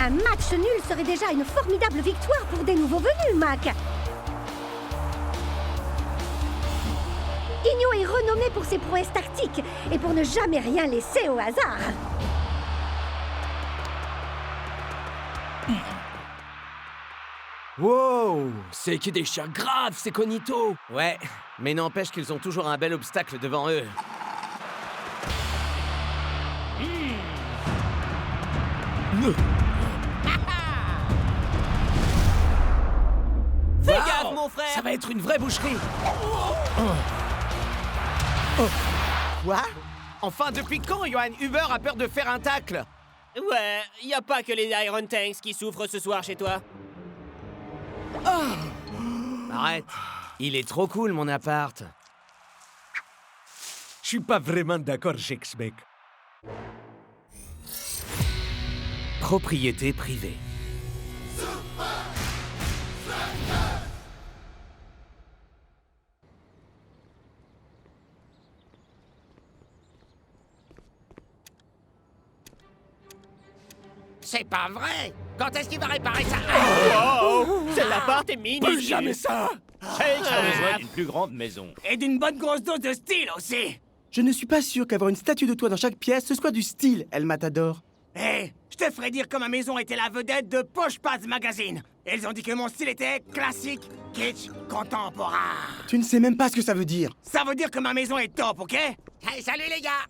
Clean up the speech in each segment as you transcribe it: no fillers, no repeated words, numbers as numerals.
Un match nul serait déjà une formidable victoire pour des nouveaux venus, Mac. Igno est renommé pour ses prouesses tactiques et pour ne jamais rien laisser au hasard. Wow! C'est qui déchire grave, ces cognitos! Ouais, mais n'empêche qu'ils ont toujours un bel obstacle devant eux. Fais gaffe, mon frère! Ça va être une vraie boucherie! Quoi? Enfin, depuis quand Johan Huber a peur de faire un tacle? Ouais, y a pas que les Iron Tanks qui souffrent ce soir chez toi. Arrête. Il est trop cool, mon appart. Je suis pas vraiment d'accord, Shakes, mec. Propriété privée. C'est pas vrai! Quand est-ce qu'il va réparer ça? Cet appart est minuscule. Jamais ça! Shakes a besoin d'une plus grande maison. Et d'une bonne grosse dose de style aussi. Je ne suis pas sûr qu'avoir une statue de toi dans chaque pièce, ce soit du style, El Matador. Hé, je te ferai dire que ma maison était la vedette de Posh Pads Magazine. Ils ont dit que mon style était classique, kitsch, contemporain. Tu ne sais même pas ce que ça veut dire. Ça veut dire que ma maison est top, ok? Hey, salut les gars!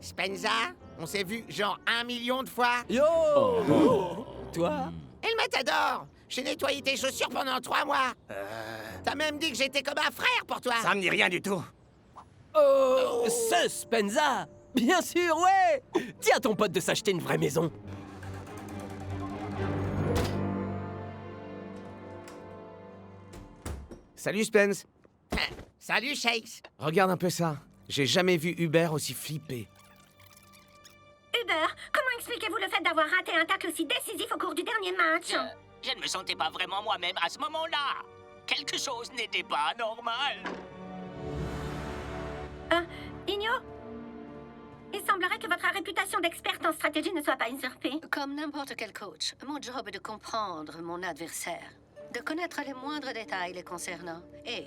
Spenza? On s'est vu genre 1 million de fois. Yo! Toi? Et le Matador! J'ai nettoyé tes chaussures pendant 3 mois. T'as même dit que j'étais comme un frère pour toi. Ça me dit rien du tout. Oh! Suspenza! Bien sûr, ouais! Dis à ton pote de s'acheter une vraie maison. Salut, Spence. Salut, Shakes. Regarde un peu ça. J'ai jamais vu Hubert aussi flippé. Hubert, comment expliquez-vous le fait d'avoir raté un tacle aussi décisif au cours du dernier match? Je ne me sentais pas vraiment moi-même à ce moment-là. Quelque chose n'était pas normal. Igno? Il semblerait que votre réputation d'experte en stratégie ne soit pas usurpée. Comme n'importe quel coach, mon job est de comprendre mon adversaire, de connaître les moindres détails les concernant et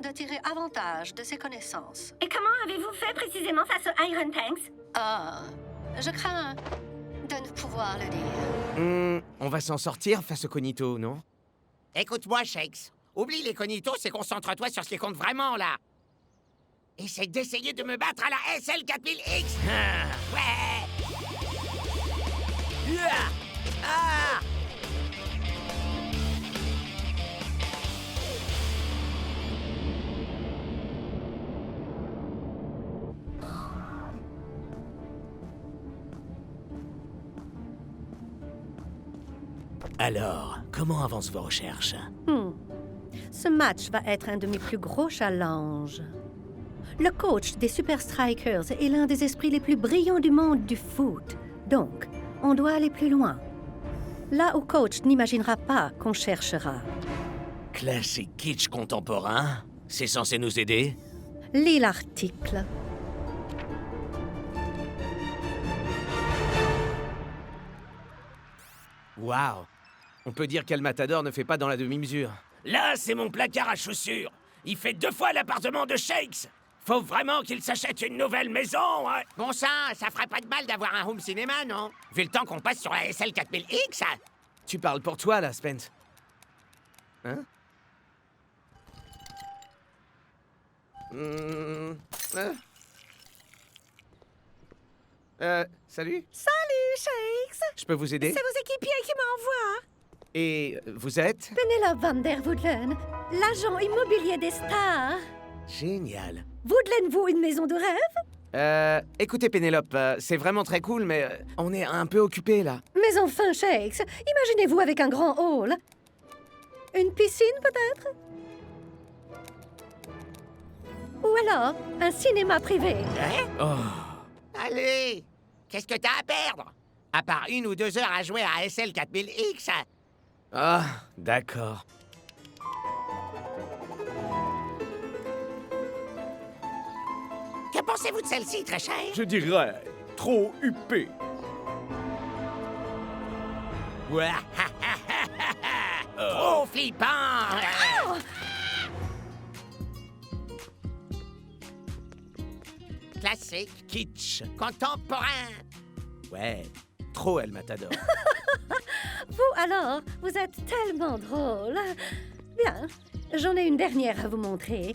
de tirer avantage de ses connaissances. Et comment avez-vous fait précisément face aux Iron Tanks? Je crains de ne pouvoir le dire. On va s'en sortir face au cognito, non? Écoute-moi, Shakes. Oublie les cognitos et concentre-toi sur ce qui compte vraiment, là. Essaye d'essayer de me battre à la SL 4000X. Ouais. Ah. Alors, comment avancent vos recherches? Ce match va être un de mes plus gros challenges. Le coach des Super Strikers est l'un des esprits les plus brillants du monde du foot. Donc, on doit aller plus loin. Là où coach n'imaginera pas qu'on cherchera. Classique kitsch contemporain? C'est censé nous aider? Lis l'article. Waouh! On peut dire qu'El Matador ne fait pas dans la demi-mesure. Là, c'est mon placard à chaussures. Il fait 2 fois l'appartement de Shakes. Faut vraiment qu'il s'achète une nouvelle maison, hein. Bon sang, ça ferait pas de mal d'avoir un home cinéma, non? Vu le temps qu'on passe sur la SL 4000X, hein. Tu parles pour toi, là, Spence. Hein? Salut? Salut, Shakes! Je peux vous aider? C'est vos équipiers qui m'envoient. Et vous êtes? Penelope Van der Woodlen, l'agent immobilier des stars. Génial. Woodlen-vous une maison de rêve? Écoutez, Pénélope, c'est vraiment très cool, mais on est un peu occupés, là. Mais enfin, Shakes, imaginez-vous avec un grand hall. Une piscine, peut-être? Ou alors, un cinéma privé. Allez! Qu'est-ce que t'as à perdre? À part 1 ou 2 heures à jouer à SL 4000X, hein. Ah, d'accord. Que pensez-vous de celle-ci, très chère? Je dirais trop huppé. Trop flippant. Classique, kitsch, contemporain. Ouais, trop El Matador. Vous, alors, vous êtes tellement drôle. Bien, j'en ai une dernière à vous montrer.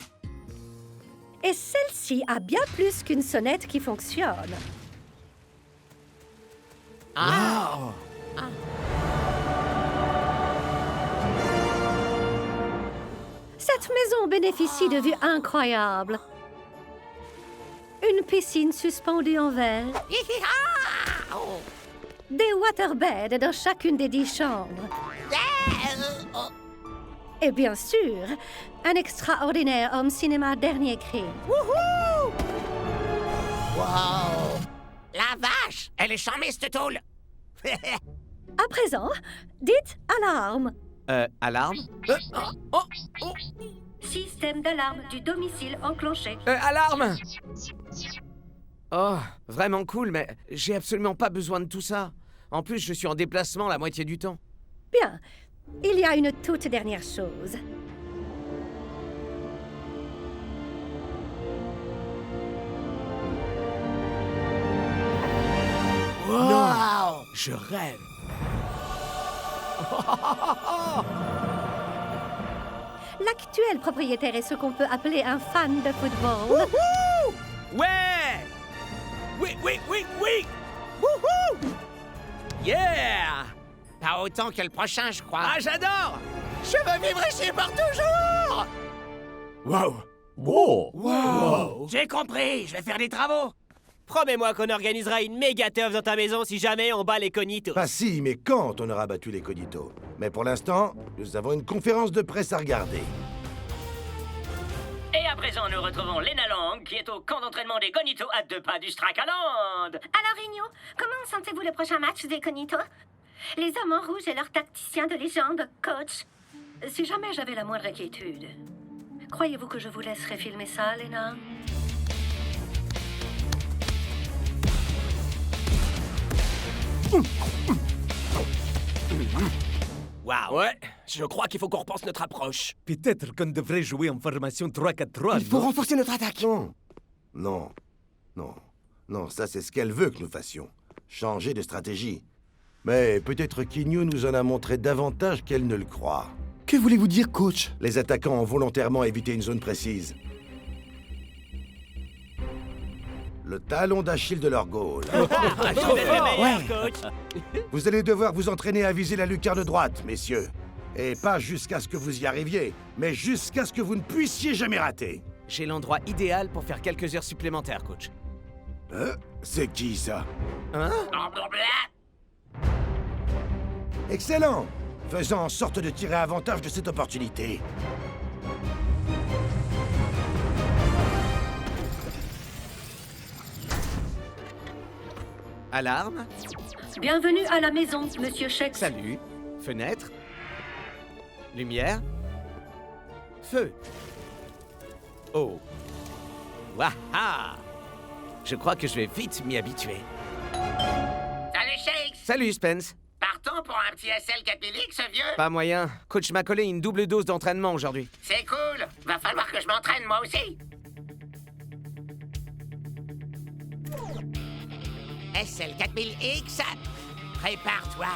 Et celle-ci a bien plus qu'une sonnette qui fonctionne. Cette maison bénéficie de vues incroyables. Une piscine suspendue en verre. Des waterbeds dans chacune des 10 chambres. Et bien sûr, un extraordinaire home cinéma dernier cri. Wow! La vache! Elle est charmée, cette tôle! À présent, dites alarme. Alarme? Système d'alarme du domicile enclenché. Alarme! Oh, vraiment cool, mais j'ai absolument pas besoin de tout ça. En plus, je suis en déplacement la moitié du temps. Bien, il y a une toute dernière chose. Wow! Je rêve. L'actuel propriétaire est ce qu'on peut appeler un fan de football. Ouais! Oui, oui, oui, oui! Wouhou! Yeah! Pas autant que le prochain, je crois. Ah, j'adore! Je veux vivre ici pour toujours! Wow! Oh! Wow. J'ai compris, je vais faire des travaux. Promets-moi qu'on organisera une méga teuf dans ta maison si jamais on bat les cognitos. Pas si, mais quand on aura battu les cognitos. Mais pour l'instant, nous avons une conférence de presse à regarder. Et à présent, nous retrouvons Lena Lang, qui est au camp d'entraînement des Cognitos à 2 pas du Strakaland. Alors, Igno, comment sentez-vous le prochain match des Cognitos? Les hommes en rouge et leur tacticien de légende, coach. Si jamais j'avais la moindre inquiétude, croyez-vous que je vous laisserais filmer ça, Lena? Waouh. Ouais, je crois qu'il faut qu'on repense notre approche. Peut-être qu'on devrait jouer en formation 3-4-3. Il faut renforcer notre attaque. Non. Non. Non. Non, ça c'est ce qu'elle veut que nous fassions. Changer de stratégie. Mais peut-être qu'Igno nous en a montré davantage qu'elle ne le croit. Que voulez-vous dire, coach? Les attaquants ont volontairement évité une zone précise. Le talon d'Achille de leur goal. Vous allez devoir vous entraîner à viser la lucarne droite, messieurs. Et pas jusqu'à ce que vous y arriviez, mais jusqu'à ce que vous ne puissiez jamais rater. J'ai l'endroit idéal pour faire quelques heures supplémentaires, coach. C'est qui, ça? Hein? Excellent! Faisons en sorte de tirer avantage de cette opportunité. Alarme? Bienvenue à la maison, Monsieur Shex. Salut. Fenêtre. Lumière. Feu. Oh. Waha! Je crois que je vais vite m'y habituer. Salut, Shakes! Salut, Spence. Partons pour un petit SL 4000X, vieux? Pas moyen. Coach m'a collé une double dose d'entraînement aujourd'hui. C'est cool! Va falloir que je m'entraîne, moi aussi! SL 4000X, prépare-toi!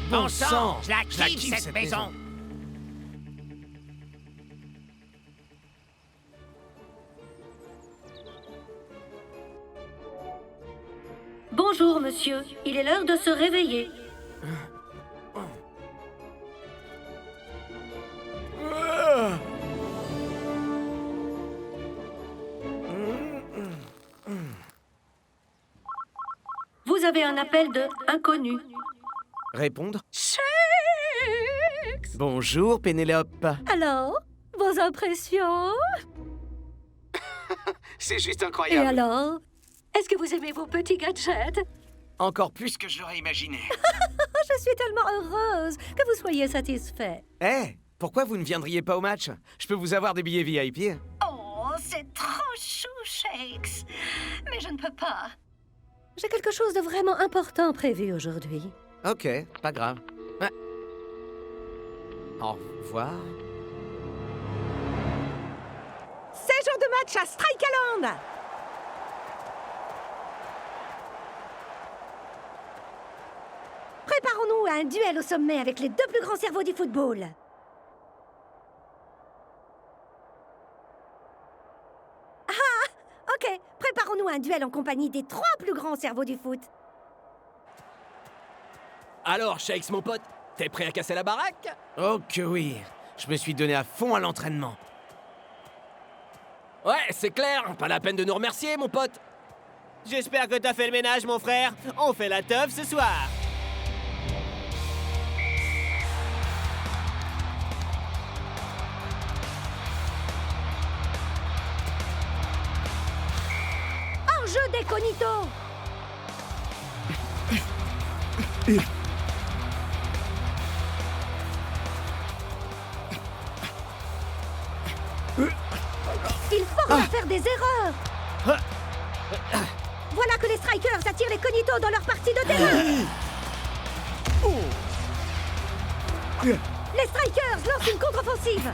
Bon sang, je la kiffe, cette maison. Bonjour. Bonjour, monsieur. Il est l'heure de se réveiller. Vous avez un appel de inconnu. Répondre? Bonjour, Pénélope. Alors, vos impressions? C'est juste Et incroyable. alors? Est-ce que vous aimez vos petits gadgets? Encore plus que je l'aurais imaginé. Je suis tellement heureuse que vous soyez satisfait. Eh, pourquoi vous ne viendriez pas au match? Je peux vous avoir des billets VIP. Oh, c'est trop chou, Shakes. Mais je ne peux pas. J'ai quelque chose de vraiment important prévu aujourd'hui. Ok, pas grave. Ouais. Au revoir. C'est jour de match à Strikeland! Préparons-nous à un duel au sommet avec les 2 plus grands cerveaux du football. Ah! Ok, préparons-nous à un duel en compagnie des 3 plus grands cerveaux du foot. Alors, Shakes, mon pote, t'es prêt à casser la baraque? Oh que oui. Je me suis donné à fond à l'entraînement. Ouais, c'est clair, pas la peine de nous remercier, mon pote. J'espère que t'as fait le ménage, mon frère. On fait la teuf ce soir. Enjeu des Cognitos! Il faut faire des erreurs! Voilà que les Strikers attirent les Cognitos dans leur partie de terrain! Les Strikers lancent une contre-offensive!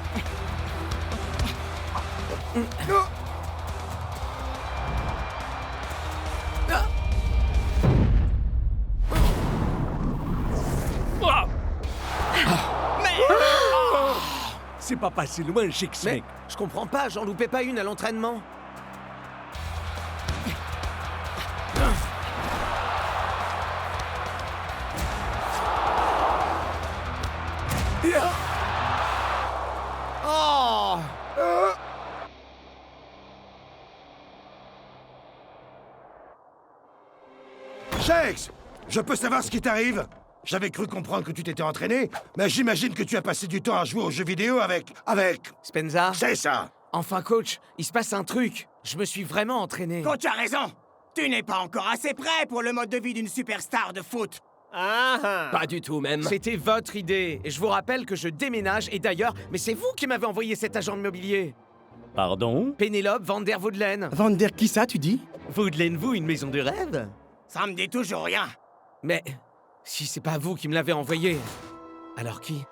C'est pas passé loin, Shakes, Mais mec. je comprends pas, j'en loupais pas une à l'entraînement. Oh! Shakes, je peux savoir ce qui t'arrive? J'avais cru comprendre que tu t'étais entraîné, mais j'imagine que tu as passé du temps à jouer aux jeux vidéo avec... Spenza? C'est ça! Enfin, coach, il se passe un truc. Je me suis vraiment entraîné. Coach a raison. Tu n'es pas encore assez prêt pour le mode de vie d'une superstar de foot. Pas du tout, même. C'était votre idée. Et je vous rappelle que je déménage. Et d'ailleurs, mais c'est vous qui m'avez envoyé cet agent immobilier. Pardon? Pénélope van der Voudelaine. Van der qui ça, tu dis? Voudelaine-vous une maison de rêve? Ça me dit toujours rien. Mais si c'est pas vous qui me l'avez envoyé, alors qui?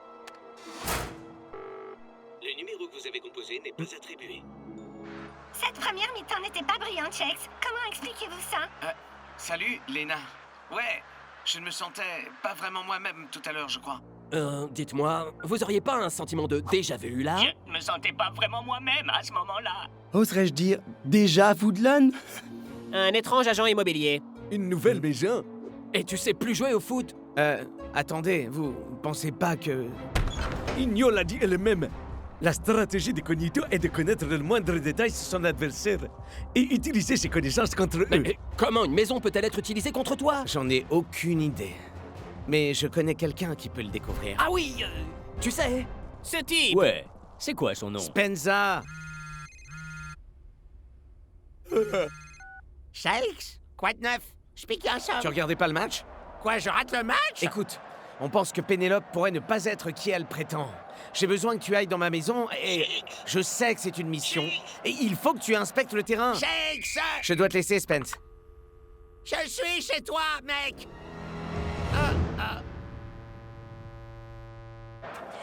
Le numéro que vous avez composé n'est pas attribué. Cette première mi-temps n'était pas brillante, Shakes. Comment expliquez-vous ça? Salut, Léna. Ouais, je ne me sentais pas vraiment moi-même tout à l'heure, je crois. Dites-moi, vous auriez pas un sentiment de déjà-vu, là? Je ne me sentais pas vraiment moi-même à ce moment-là. Oserais-je dire déjà Woodland? Un étrange agent immobilier. Une nouvelle maison? Et tu sais plus jouer au foot? Attendez, vous pensez pas que... Igno l'a dit elle-même. La stratégie des Cognitos est de connaître le moindre détail sur son adversaire et utiliser ses connaissances contre eux. Mais comment une maison peut-elle être utilisée contre toi? J'en ai aucune idée. Mais je connais quelqu'un qui peut le découvrir. Ah oui, tu sais. Ce type! Ouais. C'est quoi son nom? Spenza! Shakes? Quoi de neuf? Je pique un somme. Tu regardais pas le match? Quoi, je rate le match? Écoute, on pense que Pénélope pourrait ne pas être qui elle prétend. J'ai besoin que tu ailles dans ma maison et... Je sais que c'est une mission. Et il faut que tu inspectes le terrain. Shakes! Je dois te laisser, Spence. Je suis chez toi, mec!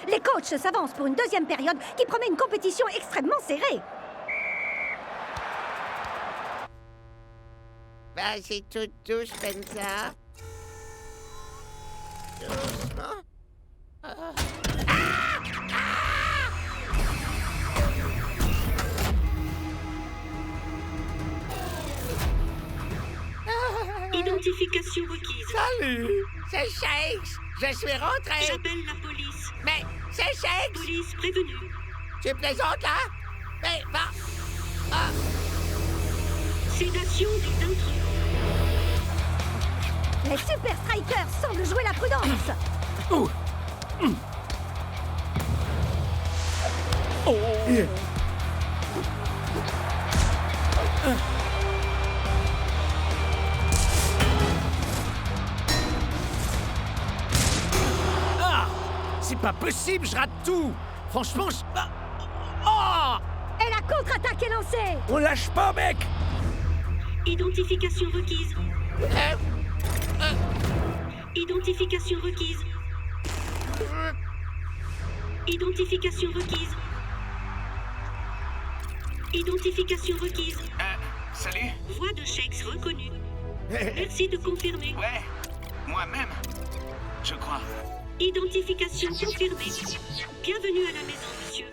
Les coachs s'avancent pour une deuxième période qui promet une compétition extrêmement serrée. Vas-y, tout douce, Spencer. Doucement. Il nous Identification requise. Salut! C'est Shakes! Je suis rentré! J'appelle la police. Mais c'est Shakes! Police prévenue. Tu plaisantes, là? Mais va... Sédation des intrus. Les Super Strikers semblent jouer la prudence. Ah! C'est pas possible, je rate tout! Franchement, je... Oh! Et la contre-attaque est lancée. On lâche pas, mec! Identification requise. Identification requise. Identification requise. Identification requise. Salut. Voix de Shakes reconnue. Merci de confirmer. Ouais, moi-même, je crois. Identification confirmée. Bienvenue à la maison, monsieur.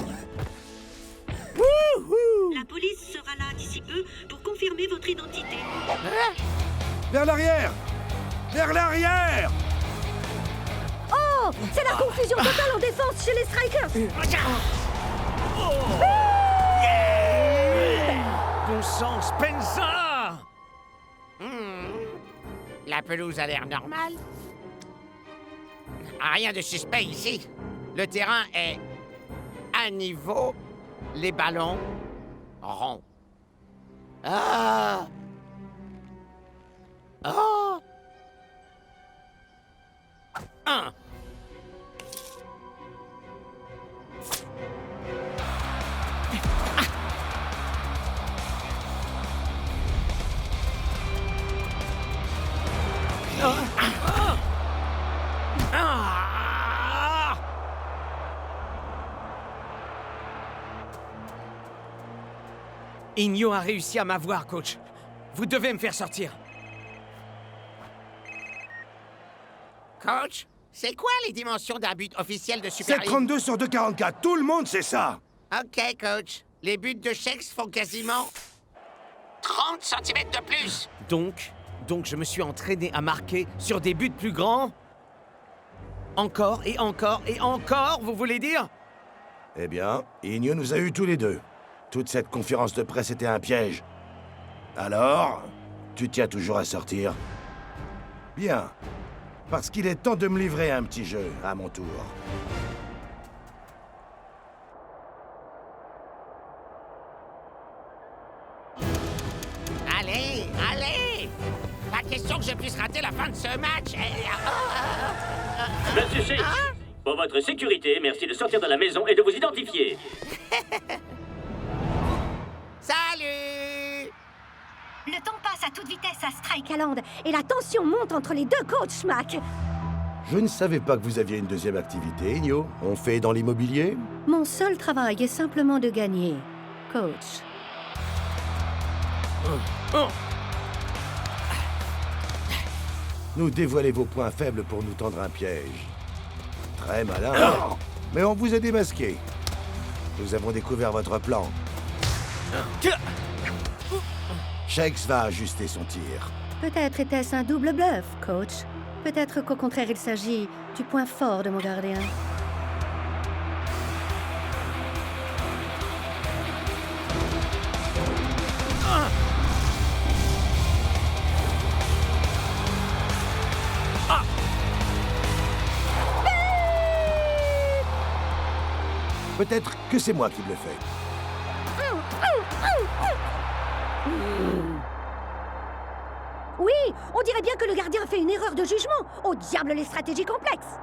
La police sera là d'ici peu pour confirmer votre identité. Vers l'arrière! Vers l'arrière! Oh, c'est la confusion totale en défense chez les Strikers. Bon sang, Spencer! La pelouse a l'air normale. Rien de suspect ici. Le terrain est à niveau, les ballons ronds. Ah! Oh! Un. Igno a réussi à m'avoir, coach. Vous devez me faire sortir. Coach, c'est quoi les dimensions d'un but officiel de Super League? 7,32 sur 2,44. Tout le monde sait ça. Ok, coach. Les buts de Shakes font quasiment 30 cm de plus. Donc, je me suis entraîné à marquer sur des buts plus grands? Encore et encore et encore, vous voulez dire? Eh bien, Igno nous a eu tous les deux. Toute cette conférence de presse était un piège. Alors, tu tiens toujours à sortir? Bien. Parce qu'il est temps de me livrer un petit jeu, à mon tour. Allez, allez! Pas question que je puisse rater la fin de ce match. Monsieur Shakes, pour votre sécurité, merci de sortir de la maison et de vous identifier. Salut! Le temps passe à toute vitesse à Strikeland et la tension monte entre les deux coachs, Schmack. Je ne savais pas que vous aviez une deuxième activité, Igno. On fait dans l'immobilier? Mon seul travail est simplement de gagner, coach. Nous dévoiler vos points faibles pour nous tendre un piège. Très malin. Mais on vous a démasqué. Nous avons découvert votre plan. Shakes va ajuster son tir. Peut-être était-ce un double bluff, coach. Peut-être qu'au contraire, il s'agit du point fort de mon gardien. Peut-être que c'est moi qui le fais. Oui, on dirait bien que le gardien a fait une erreur de jugement. Au diable les stratégies complexes.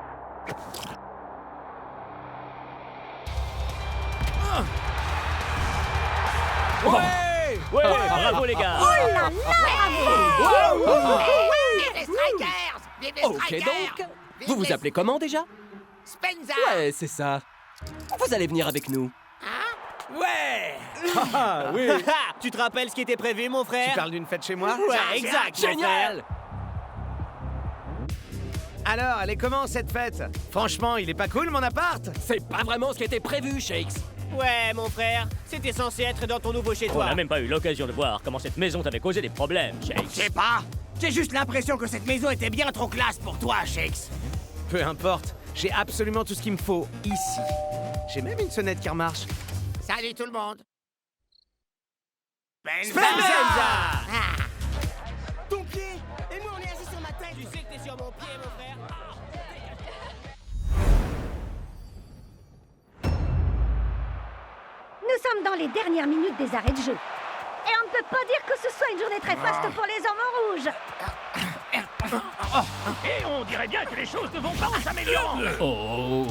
Ouais! Ouais, bravo les gars! Oh là là, bravo! Vive les Strikers! Vive les Ok Strikers! donc, Vive vous vous les appelez comment déjà? Spencer! Ouais, c'est ça. Vous allez venir avec nous. Ouais! Ah oui. Tu te rappelles ce qui était prévu, mon frère? Tu parles d'une fête chez moi? Ouais, exact, mon Génial! Alors, elle est comment cette fête? Franchement, il est pas cool mon appart? C'est pas vraiment ce qui était prévu, Shakes. frère. Ouais, mon frère. C'était censé être dans ton nouveau On chez-toi. n'a même pas eu l'occasion de voir comment cette maison t'avait causé des problèmes, Shakes. Je sais pas! J'ai juste l'impression que cette maison était bien trop classe pour toi, Shakes. Peu importe, j'ai absolument tout ce qu'il me faut ici. J'ai même une sonnette qui remarche. Salut tout le monde. Spenza! Ton pied! Et moi, on est assis sur ma tête! Tu sais que t'es sur mon pied, mon frère. Nous sommes dans les dernières minutes des arrêts de jeu. Et on ne peut pas dire que ce soit une journée très faste pour les hommes en rouge. Et on dirait bien que les choses ne vont pas en s'améliorant. Oh.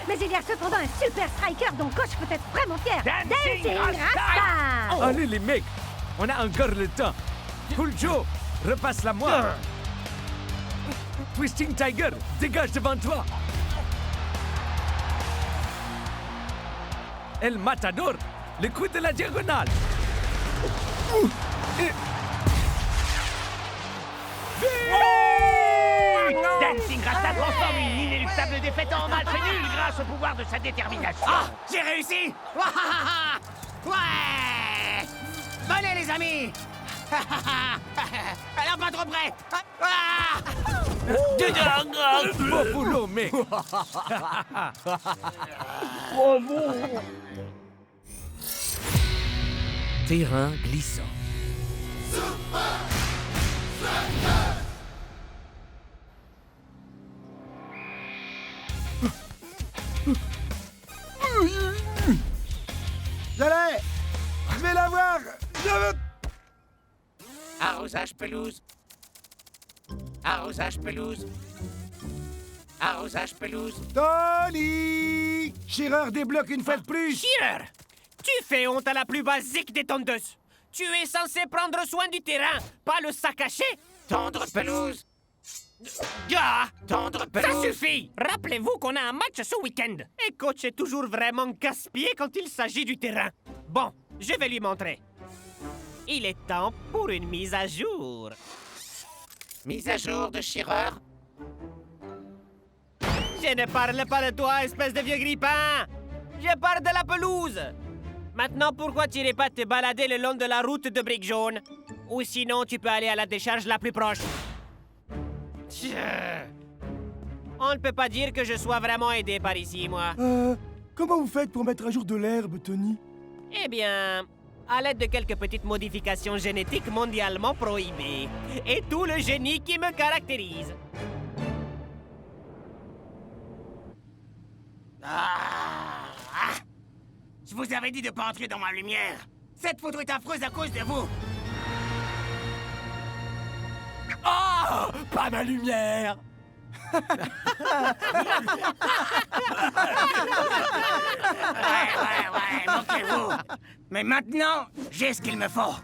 Mais il y a cependant un super striker dont coach peut être vraiment fier. Dancing Rasta! Allez les mecs, on a encore le temps. Cool Joe, repasse-la moi. Twisting Tiger, dégage devant toi. El Matador, le coup de la diagonale. Dancing Rasta transforme une inéluctable défaite en match nul grâce au pouvoir de sa détermination. Ah! J'ai réussi! Ouais! Venez, les amis! Alors, pas trop près! Beau boulot, mec. Terrain glissant. J'allais! Je vais l'avoir! Arrosage pelouse. Arrosage pelouse. Arrosage pelouse. Tony! Shearer débloque une fois de plus! Shearer! Tu fais honte à la plus basique des tondeuses. Tu es censé prendre soin du terrain, pas le sac à chier. Tendre pelouse. Gars! Tendre Ça pelouse. suffit! Rappelez-vous qu'on a un match ce week-end. Et coach est toujours vraiment casse-pied quand il s'agit du terrain. Bon, je vais lui montrer. Il est temps pour une mise à jour. Mise à jour de Shearer. Je ne parle pas de toi, espèce de vieux grippin! Je parle de la pelouse! Maintenant, pourquoi tu n'irais pas te balader le long de la route de briques jaunes? Ou sinon, tu peux aller à la décharge la plus proche. On ne peut pas dire que je sois vraiment aidé par ici, moi. Comment vous faites pour mettre à jour de l'herbe, Tony? Eh bien, à l'aide de quelques petites modifications génétiques mondialement prohibées. Et tout le génie qui me caractérise. Je vous avais dit de pas entrer dans ma lumière. Cette photo est affreuse à cause de vous. Oh! Pas ma lumière! Ouais, moquez-vous. Mais maintenant, j'ai ce qu'il me faut.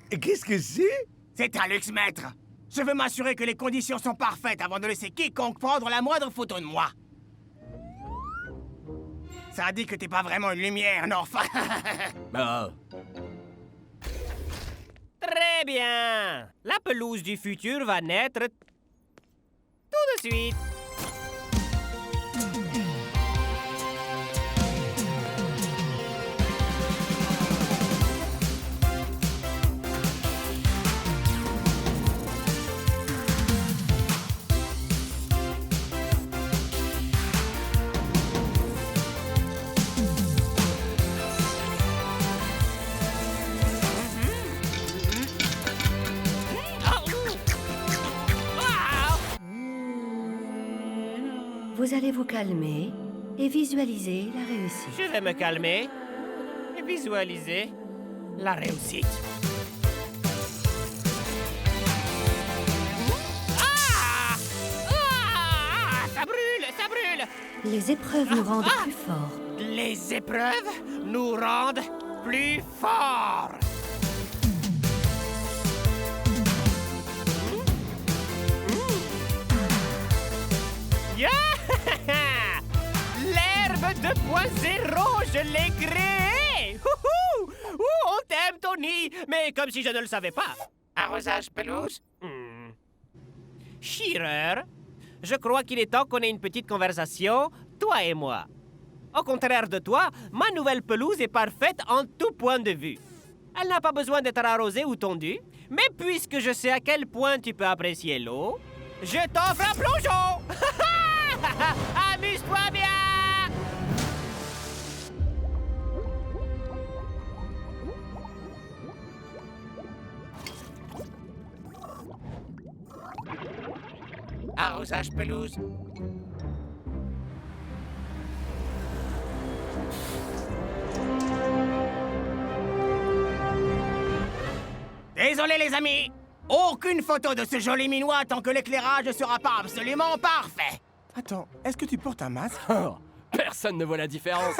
Qu'est-ce que c'est? C'est un luxe maître. Je veux m'assurer que les conditions sont parfaites avant de laisser quiconque prendre la moindre photo de moi. Ça dit que t'es pas vraiment une lumière, non, enfin... Très bien. La pelouse du futur va naître tout de suite. Vous allez vous calmer et visualiser la réussite. Je vais me calmer et visualiser la réussite. Ah! Ah! Ça brûle, ça brûle! Les épreuves nous rendent plus forts. Les épreuves nous rendent plus forts! Yeah! L'herbe 2.0, je l'ai créée! Ouhou! Ouh, on t'aime, Tony! Mais comme si je ne le savais pas. Arrosage pelouse. Shearer, je crois qu'il est temps qu'on ait une petite conversation, toi et moi. Au contraire de toi, ma nouvelle pelouse est parfaite en tout point de vue. Elle n'a pas besoin d'être arrosée ou tondue. Mais puisque je sais à quel point tu peux apprécier l'eau, je t'offre un plongeon! Amuse-toi bien! Arrosage pelouse. Désolé les amis, aucune photo de ce joli minois tant que l'éclairage ne sera pas absolument parfait. Attends, est-ce que tu portes un masque? Oh, personne ne voit la différence.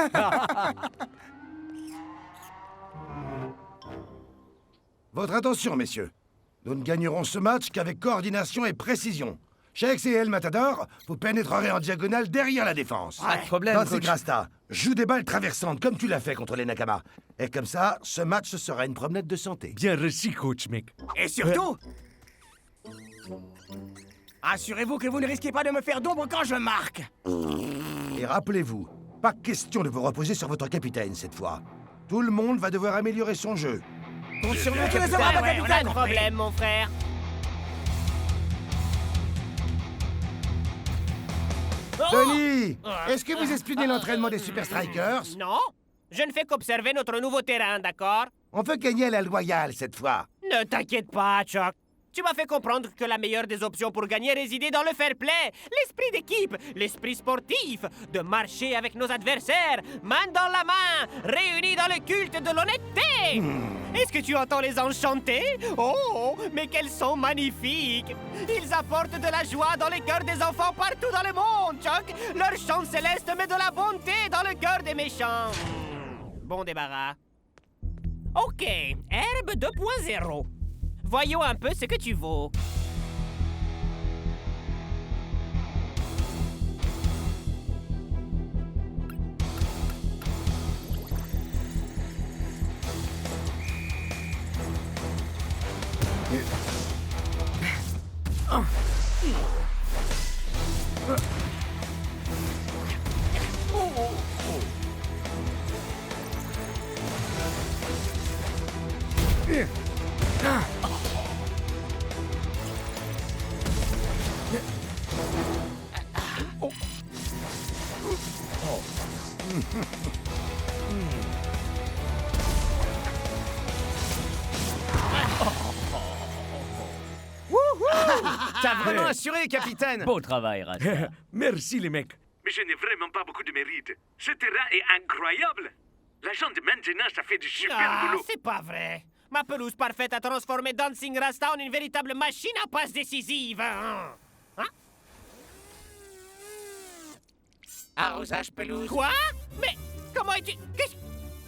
Votre attention, messieurs. Nous ne gagnerons ce match qu'avec coordination et précision. Shakes et El Matador, vous pénétrerez en diagonale derrière la défense. Pas de problème, Danzig coach. Rasta, joue des balles traversantes comme tu l'as fait contre les Nakama. Et comme ça, ce match sera une promenade de santé. Bien reçu, coach, mec. Et surtout, assurez-vous que vous ne risquez pas de me faire d'ombre quand je marque. Et rappelez-vous, pas question de vous reposer sur votre capitaine cette fois. Tout le monde va devoir améliorer son jeu. Compte sur nous, tu le Ouais, sauras, ouais, on a capitaine. de problème, mon frère. Tony, est-ce que vous espionnez l'entraînement des Super Strikers? Non, je ne fais qu'observer notre nouveau terrain, d'accord? On veut gagner à la loyale cette fois. Ne t'inquiète pas, Chuck. Tu m'as fait comprendre que la meilleure des options pour gagner résidait dans le fair play, l'esprit d'équipe, l'esprit sportif, de marcher avec nos adversaires, main dans la main, réunis dans le culte de l'honnêteté. Est-ce que tu entends les anges chanter? Oh, mais quels sont magnifiques! Ils apportent de la joie dans les cœurs des enfants partout dans le monde, Chuck. Leur chant céleste met de la bonté dans le cœur des méchants. Bon débarras. Ok, Herbe 2.0. Voyons un peu ce que tu vaux. T'as vraiment assuré, capitaine. Beau travail, Rasta. Merci, les mecs. Mais je n'ai vraiment pas beaucoup de mérite. Ce terrain est incroyable. L'agent de maintenance a fait du super boulot. C'est pas vrai. Ma pelouse parfaite a transformé Dancing Rasta en une véritable machine à passes décisives. Hein? Arrosage pelouse. Quoi? Mais comment es-tu...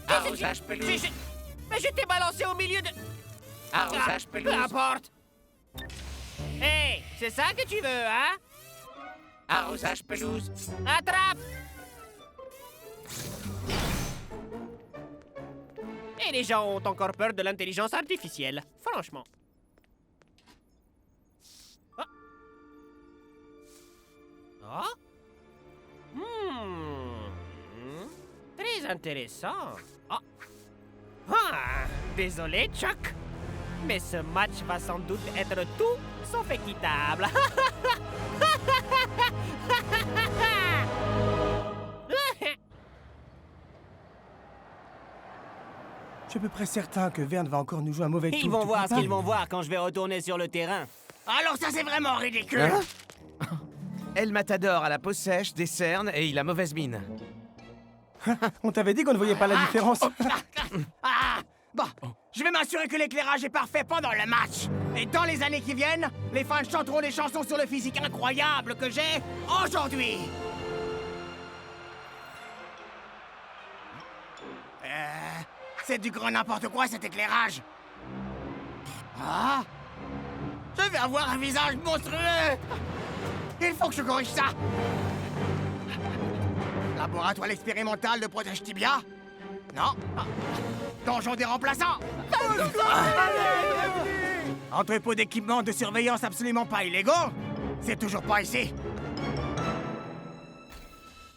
Arrosage pelouse. Mais je t'ai balancé au milieu de... Arrosage pelouse. Peu importe. Hey, c'est ça que tu veux, hein? Arrosage pelouse. Attrape! Et les gens ont encore peur de l'intelligence artificielle, franchement. Oh. Oh. Très intéressant. Oh. Ah, désolé, Chuck. Mais ce match va sans doute être tout sauf équitable. Je suis à peu près certain que Verne va encore nous jouer un mauvais tour. Ils vont tu voir crois ce pas? qu'ils vont voir quand je vais retourner sur le terrain. Alors ça c'est vraiment ridicule. Hein? El Matador a la peau sèche, des cernes et il a mauvaise mine. On t'avait dit qu'on ne voyait pas la différence. Ah, bon, je vais m'assurer que l'éclairage est parfait pendant le match. Et dans les années qui viennent, les fans chanteront des chansons sur le physique incroyable que j'ai aujourd'hui. C'est du grand n'importe quoi cet éclairage. Ah, je vais avoir un visage monstrueux. Il faut que je corrige ça. Laboratoire expérimental de protège tibia? Non. Donjon des remplaçants? Entrepôt d'équipements de surveillance absolument pas illégaux? C'est toujours pas ici.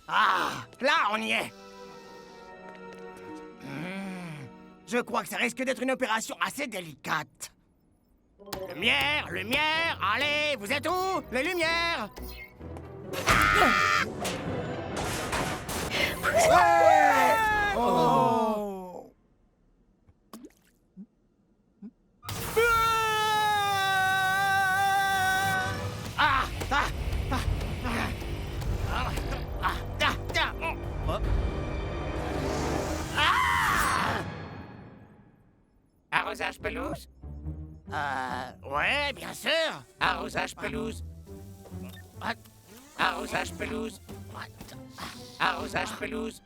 Ah, là, on y est. Je crois que ça risque d'être une opération assez délicate. Lumière, lumière, allez, vous êtes où? Les lumières! Ouais! Oh! Ah! Ah! Ah! Ah! Ah! Ah! Ah! Arrosage pelouse? Ouais, bien sûr. Arrosage pelouse. Arrosage pelouse. Arrosage pelouse.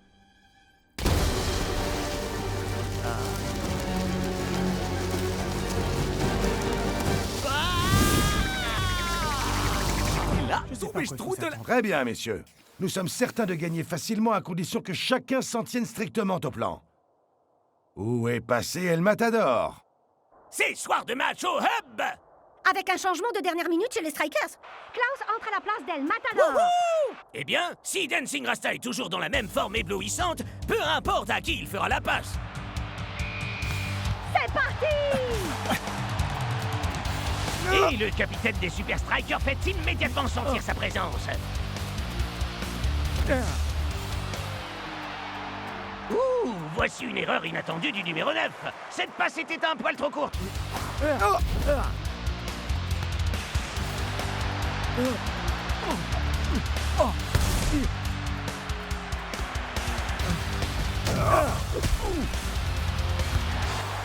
Là, je trouve de la... Très bien, messieurs. Nous sommes certains de gagner facilement à condition que chacun s'en tienne strictement au plan. Où est passé El Matador? C'est soir de match au hub! Avec un changement de dernière minute chez les Strikers. Klaus entre à la place d'El Matador. Eh bien, si Dancing Rasta est toujours dans la même forme éblouissante, peu importe à qui il fera la passe. C'est parti! Et le capitaine des Super Strikers fait immédiatement sentir sa présence. Ouh, voici une erreur inattendue du numéro 9. Cette passe était un poil trop courte.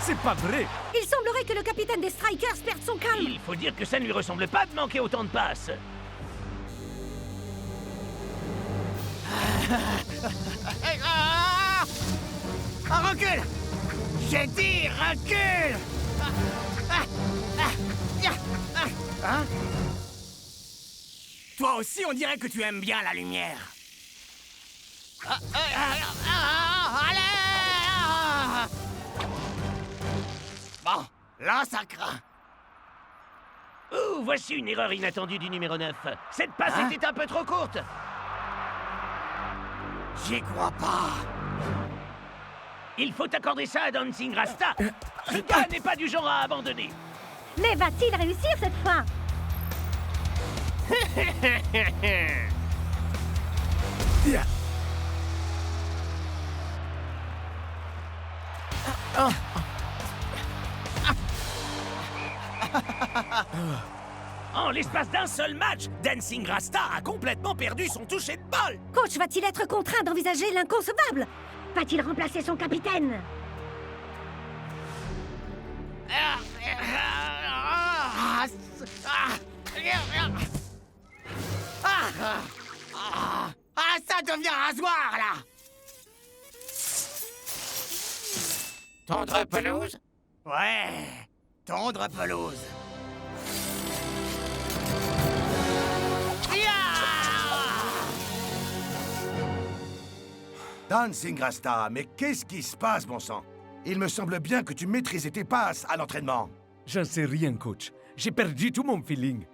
C'est pas vrai! Il semblerait que le capitaine des Strikers perde son calme. Il faut dire que ça ne lui ressemble pas de manquer autant de passes. Recule! J'ai dit recule! Hein? Toi aussi, on dirait que tu aimes bien la lumière. Allez! Bon, là, ça craint. Ouh, voici une erreur inattendue du numéro 9. Cette passe était un peu trop courte. J'y crois pas. Il faut accorder ça à Dancing Rasta. Ce gars n'est pas du genre à abandonner. Mais va-t-il réussir cette fois? En l'espace d'un seul match, Dancing Rasta a complètement perdu son toucher de balle. Coach va-t-il être contraint d'envisager l'inconcevable? Va-t-il remplacer son capitaine? Ça devient rasoir, là! Tendre pelouse? Ouais, tendre pelouse. Dancing Rasta, mais qu'est-ce qui se passe, bon sang? Il me semble bien que tu maîtrisais tes passes à l'entraînement. J'en sais rien, coach. J'ai perdu tout mon feeling.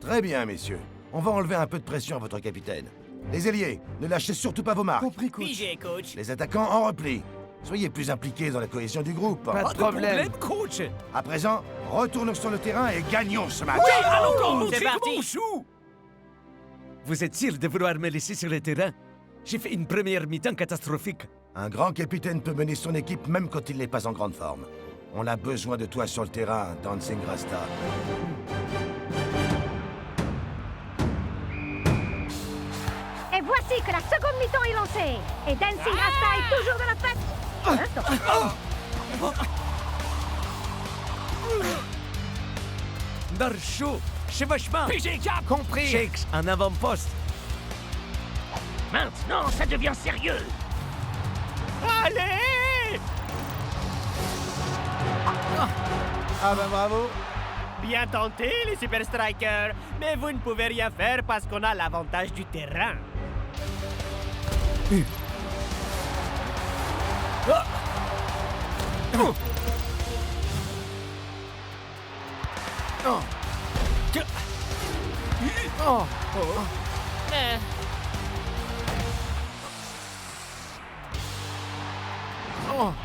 Très bien, messieurs. On va enlever un peu de pression à votre capitaine. Les ailiers, ne lâchez surtout pas vos marques. Compris, coach. Pigé, coach. Les attaquants en repli. Soyez plus impliqués dans la cohésion du groupe. Pas de problème, coach. À présent, retournons sur le terrain et gagnons ce match. Oui, allons c'est montrer parti. mon chou. Vous êtes sûr de vouloir me laisser sur le terrain? J'ai fait une première mi-temps catastrophique. Un grand capitaine peut mener son équipe même quand il n'est pas en grande forme. On a besoin de toi sur le terrain, Dancing Rasta. Et voici que la seconde mi-temps est lancée. Et Dancing Rasta est toujours dans la fête. Un instant. Darcho, chevauchement. Pigé cap! Compris. Shakes en avant-poste. Maintenant, ça devient sérieux. Allez! Ah bah bravo. Bien tenté, les Super Strikers. Mais vous ne pouvez rien faire parce qu'on a l'avantage du terrain.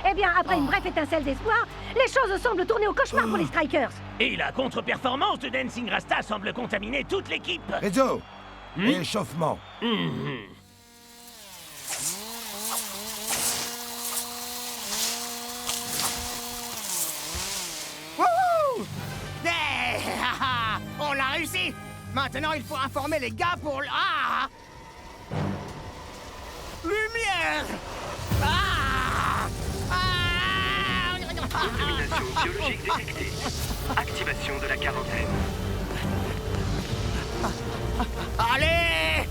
Eh bien, après une brève étincelle d'espoir, les choses semblent tourner au cauchemar pour les Strikers. Et la contre-performance de Dancing Rasta semble contaminer toute l'équipe. Rizzo, échauffement. Wouhou! Yeah! On l'a réussi! Maintenant, il faut informer les gars pour... Ah! Lumière! Ah! Contamination biologique détectée. Activation de la quarantaine. Allez!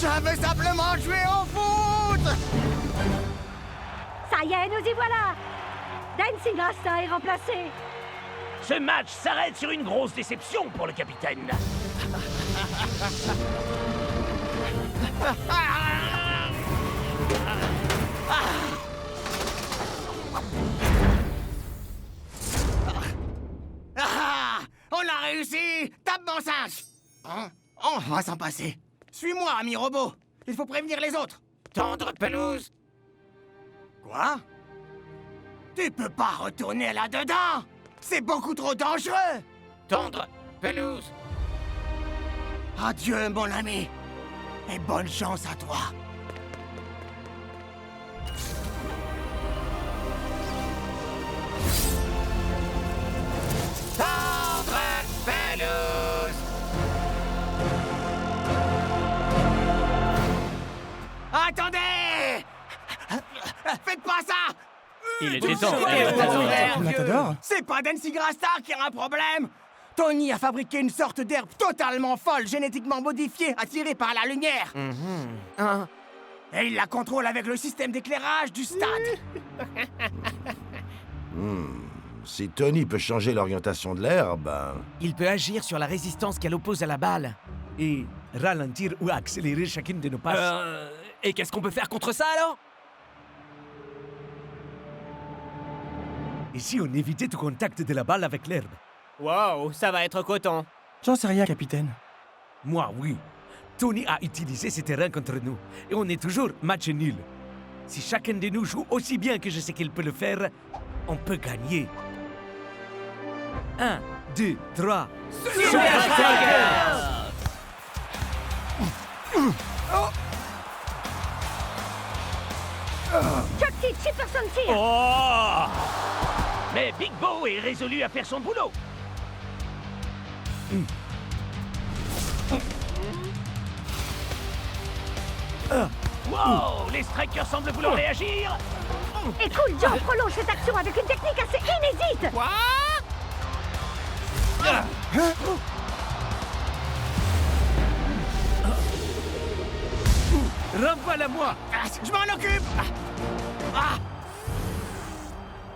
Je veux simplement jouer au foot! Ça y est, nous y voilà. Dancing Rasta est remplacé. Ce match s'arrête sur une grosse déception pour le capitaine. On a réussi! Tape mon singe! Hein? On va s'en passer. Suis-moi, ami robot. Il faut prévenir les autres. Tendre pelouse. Quoi? Tu peux pas retourner là-dedans! C'est beaucoup trop dangereux! Tendre pelouse. Adieu, mon ami. Et bonne chance à toi. Tendre pelouse. Attendez! Faites pas ça! Il était temps. Matador? C'est pas Dancing Rasta qui a un problème! Tony a fabriqué une sorte d'herbe totalement folle, génétiquement modifiée, attirée par la lumière. Et il la contrôle avec le système d'éclairage du stade. Si Tony peut changer l'orientation de l'herbe, Il peut agir sur la résistance qu'elle oppose à la balle. Et ralentir ou accélérer chacune de nos passes. Et qu'est-ce qu'on peut faire contre ça alors? Et si on évitait tout contact de la balle avec l'herbe? Wow, ça va être coton. J'en sais rien, capitaine. Moi, oui. Tony a utilisé ce terrain contre nous. Et on est toujours match nul. Si chacun de nous joue aussi bien que je sais qu'il peut le faire, on peut gagner. 1, 2, 3. Super Strikers! Chucky, Chipperson tire. Oh! Mais Big Bo est résolu à faire son boulot. Wow! Les Strikers semblent vouloir réagir. Et Cool Joe prolonge cette action avec une technique assez inédite. Quoi? Renvoie-la-moi! Je m'en occupe!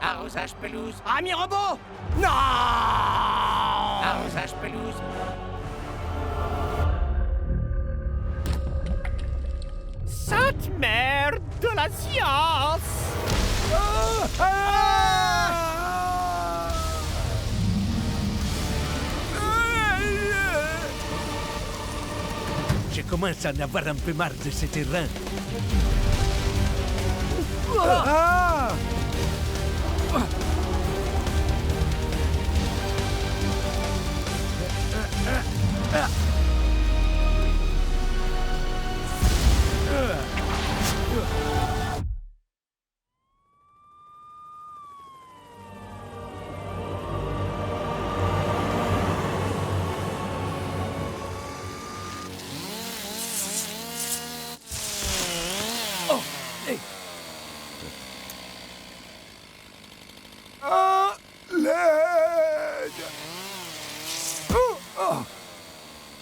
Arrosage pelouse. Ami robot! Non! Arrosage pelouse. Sainte mère de la science! Je commence à en avoir un peu marre de ce terrain.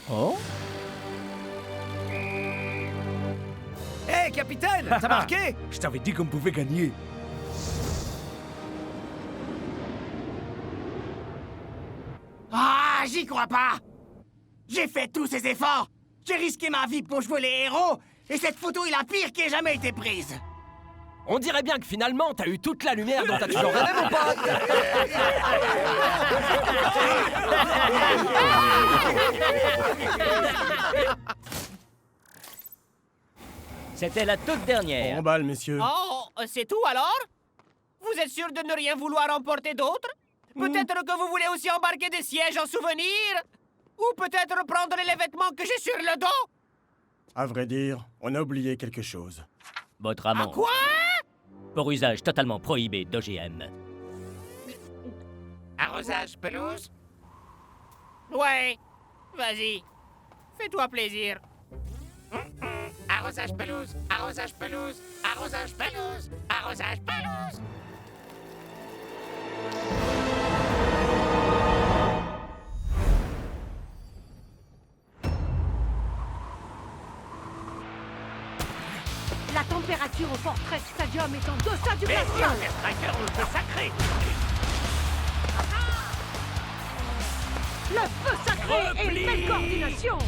Oh? Hé, capitaine, t'as marqué? Je t'avais dit qu'on pouvait gagner. Ah, j'y crois pas! J'ai fait tous ces efforts! J'ai risqué ma vie pour jouer les héros! Et cette photo est la pire qui ait jamais été prise! On dirait bien que finalement, t'as eu toute la lumière dont t'as toujours rêvé, mon pote. C'était la toute dernière. Emballe, messieurs. Oh, c'est tout alors? Vous êtes sûr de ne rien vouloir emporter d'autre? Peut-être que vous voulez aussi embarquer des sièges en souvenir? Ou peut-être prendre les vêtements que j'ai sur le dos? À vrai dire, on a oublié quelque chose. Votre amant. Quoi? Pour usage totalement prohibé d'OGM. Arrosage pelouse? Ouais. Vas-y. Fais-toi plaisir. Arrosage pelouse, arrosage pelouse, arrosage pelouse, arrosage pelouse. La température au Fortress Stadium est en deçà du glacial. Les strikers ont le feu sacré. Le feu sacré et une belle coordination.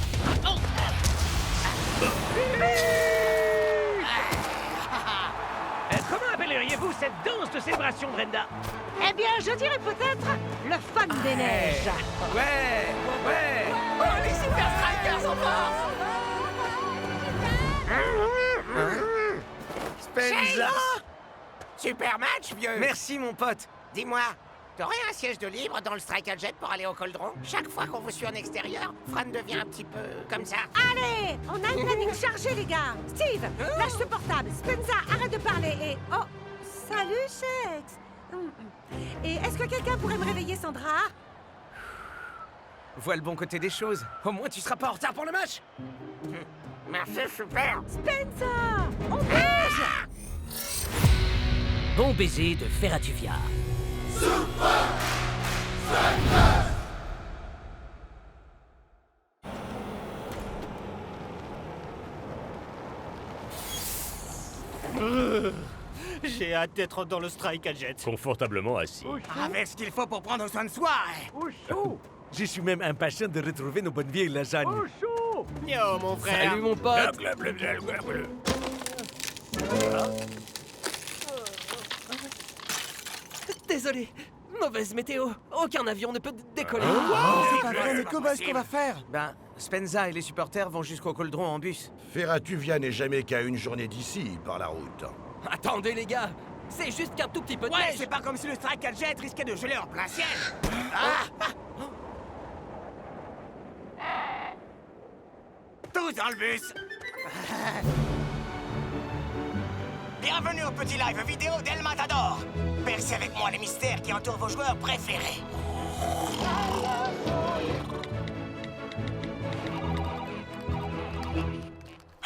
Comment appelleriez-vous cette danse de célébration, Brenda? Eh bien, je dirais peut-être le fun des neiges. Ouais. Oh, les Super Strikers sont forts! Spenza! Super match, vieux! Merci, mon pote. Dis-moi, t'aurais un siège de libre dans le Strike Jet pour aller au Coldron? Chaque fois qu'on vous suit en extérieur, Fran devient un petit peu comme ça. Allez, on a un planning chargé, les gars. Steve, lâche ce portable. Spenza, arrête de parler et... Oh, salut, Shakes. Et est-ce que quelqu'un pourrait me réveiller, Sandra? Vois le bon côté des choses. Au moins, tu seras pas en retard pour le match. Merci, super! Spenza, on bouge. Bon baiser de Ferratuvia. J'ai hâte d'être dans le Strike Jet. Confortablement assis. Avec ce qu'il faut pour prendre soin de soi. Je suis même impatient de retrouver nos bonnes vieilles lasagnes. Yo, mon frère. Salut mon pote. Désolé, mauvaise météo. Aucun avion ne peut décoller. C'est pas vrai, mais comment est-ce qu'on va faire? Ben, Spenza et les supporters vont jusqu'au Coldron en bus. Ferratuvia n'est jamais qu'à une journée d'ici, par la route. Attendez les gars, c'est juste qu'un tout petit peu de Ouais, neige. c'est pas comme si le Strike Jet risquait de geler en plein ciel. Tous dans le bus. Bienvenue au petit live vidéo d'El Matador. Percez avec moi les mystères qui entourent vos joueurs préférés.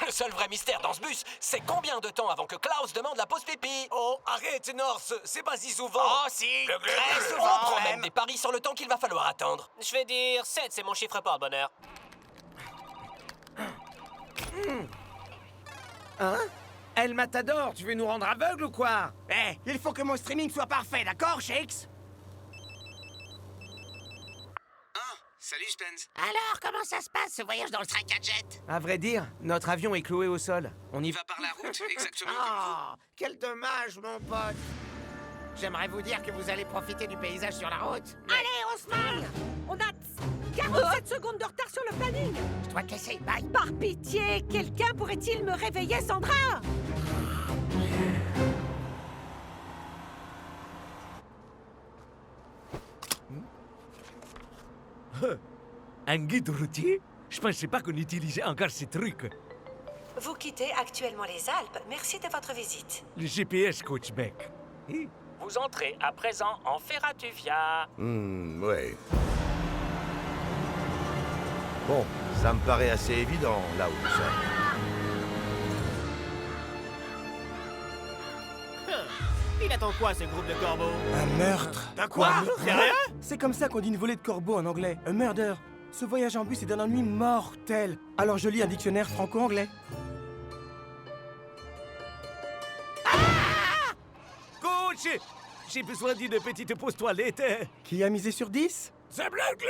Le seul vrai mystère dans ce bus, c'est combien de temps avant que Klaus demande la pause pipi. Oh, arrête, Norse, c'est pas si souvent. Oh, si, très On souvent, prend même. même des paris sur le temps qu'il va falloir attendre. Je vais dire 7, c'est mon chiffre porte-bonheur. Hein? El Matador, tu veux nous rendre aveugles ou quoi? Eh, il faut que mon streaming soit parfait, d'accord, Shakes? Salut, Spence. Alors, comment ça se passe, ce voyage dans le Strike Jet? À vrai dire, notre avion est cloué au sol. On y va par la route, exactement. Oh, quel dommage, mon pote. J'aimerais vous dire que vous allez profiter du paysage sur la route. Mais Allez, on se marie. On a 47 secondes de retard sur le planning. je dois te laisser, bye. Par pitié, quelqu'un pourrait-il me réveiller, Sandra? Un guide routier? Je pensais pas qu'on utilisait encore ces trucs. Vous quittez actuellement les Alpes. Merci de votre visite. Le GPS, Coach Beck. Vous entrez à présent en Ferratuvia. Ouais. Bon, ça me paraît assez évident, là où nous sommes. Il attend quoi, ce groupe de corbeaux? Un meurtre. De quoi? Sérieux? C'est comme ça qu'on dit une volée de corbeaux en anglais. Un murder. Ce voyage en bus est d'un ennui mortel. Alors je lis un dictionnaire franco-anglais. Coach! J'ai besoin d'une petite pause toilette. Qui a misé sur 10? Ça bloque.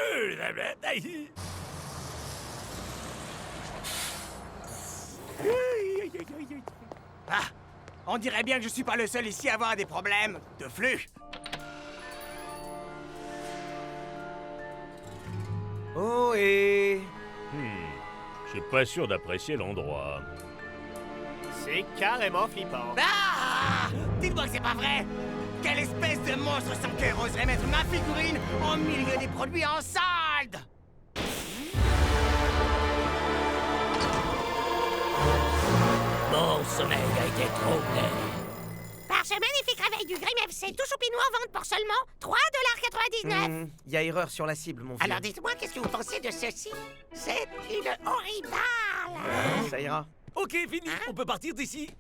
Ah, on dirait bien que je suis pas le seul ici à avoir des problèmes de flux. Oh, et... Je suis pas sûr d'apprécier l'endroit. C'est carrément flippant. Ah! Dites-moi que c'est pas vrai! Quelle espèce de monstre sans cœur oserait mettre ma figurine au milieu des produits en solde? Mon sommeil a été troublé. Par ce magnifique réveil du Grim FC, tout choupinou en vente pour seulement 3,99 $. Y a erreur sur la cible, mon vieux. Alors dites-moi, qu'est-ce que vous pensez de ceci? C'est une horrible. Ça ira. Ok, fini, on peut partir d'ici.